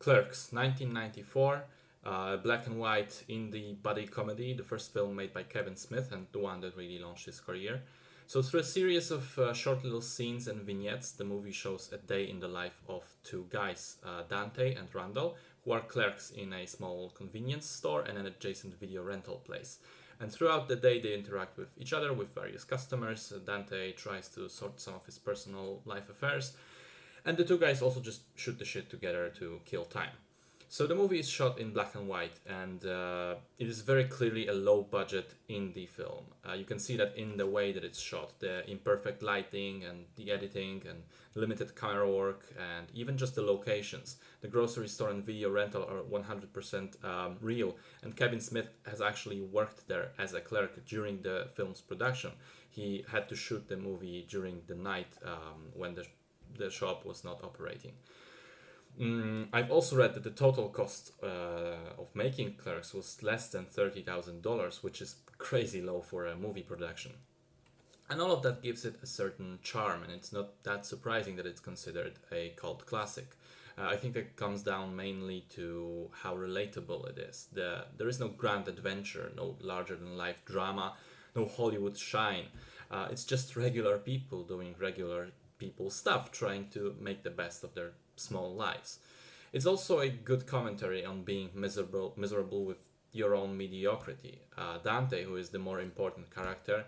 Clerks, 1994, black and white indie buddy comedy, the first film made by Kevin Smith and the one that really launched his career. So, through a series of short little scenes and vignettes, the movie shows a day in the life of two guys, Dante and Randal, who are clerks in a small convenience store and an adjacent video rental place. And throughout the day, they interact with each other, with various customers. Dante tries to sort some of his personal life affairs, and the two guys also just shoot the shit together to kill time. So the movie is shot in black and white, and it is very clearly a low-budget indie film. You can see that in the way that it's shot, the imperfect lighting and the editing and limited camera work, and even just the locations. The grocery store and video rental are 100% real, and Kevin Smith has actually worked there as a clerk during the film's production. He had to shoot the movie during the night when the shop was not operating. I've also read that the total cost of making Clerks was less than $30,000, which is crazy low for a movie production. And all of that gives it a certain charm, and it's not that surprising that it's considered a cult classic. I think that comes down mainly to how relatable it is. There is no grand adventure, no larger than life drama, no Hollywood shine. It's just regular people doing regular people stuff, trying to make the best of their small lives. It's also a good commentary on being miserable with your own mediocrity. Dante, who is the more important character,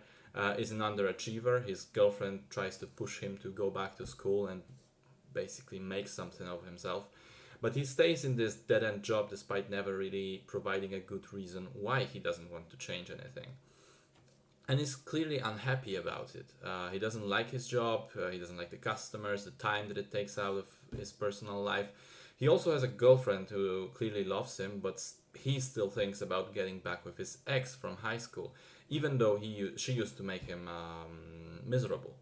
is an underachiever. His girlfriend tries to push him to go back to school and basically make something of himself. But he stays in this dead-end job despite never really providing a good reason why he doesn't want to change anything. And he's clearly unhappy about it. He doesn't like his job, he doesn't like the customers, the time that it takes out of his personal life. He also has a girlfriend who clearly loves him, but he still thinks about getting back with his ex from high school, even though she used to make him miserable.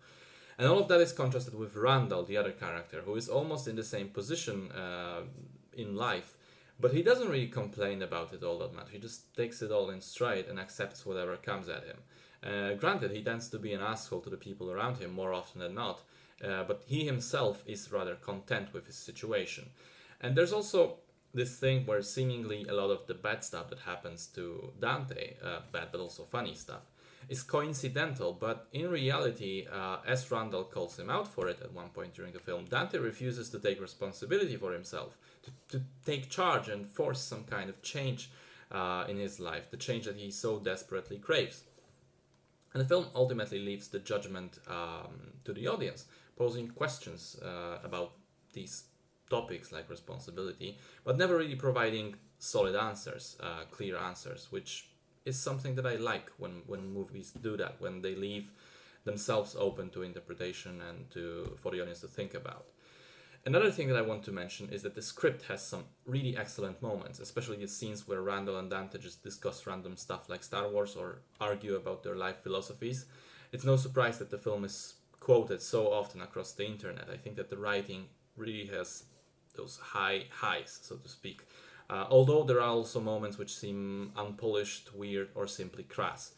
And all of that is contrasted with Randall, the other character, who is almost in the same position in life, but he doesn't really complain about it all that much. He just takes it all in stride and accepts whatever comes at him. Granted, he tends to be an asshole to the people around him more often than not, but he himself is rather content with his situation. And there's also this thing where seemingly a lot of the bad stuff that happens to Dante, bad but also funny stuff, is coincidental, but in reality, as Randall calls him out for it at one point during the film, Dante refuses to take responsibility for himself, to take charge and force some kind of change in his life, the change that he so desperately craves. And the film ultimately leaves the judgment to the audience, posing questions about these topics like responsibility, but never really providing solid answers, clear answers, which is something that I like when movies do that, when they leave themselves open to interpretation and for the audience to think about. Another thing that I want to mention is that the script has some really excellent moments, especially the scenes where Randall and Dante just discuss random stuff like Star Wars or argue about their life philosophies. It's no surprise that the film is quoted so often across the internet. I think that the writing really has those high highs, so to speak. Although there are also moments which seem unpolished, weird, or simply crass.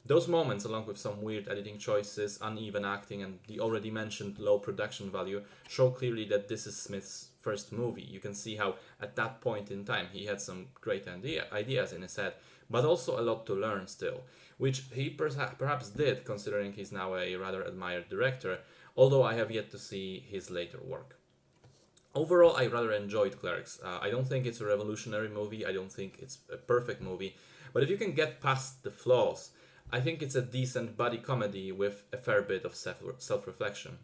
Those moments, along with some weird editing choices, uneven acting, and the already mentioned low production value, show clearly that this is Smith's first movie. You can see how, at that point in time, he had some great ideas in his head, but also a lot to learn still, which he perhaps did, considering he's now a rather admired director, although I have yet to see his later work. Overall, I rather enjoyed Clerks. I don't think it's a revolutionary movie, I don't think it's a perfect movie, but if you can get past the flaws, I think it's a decent buddy comedy with a fair bit of self-reflection.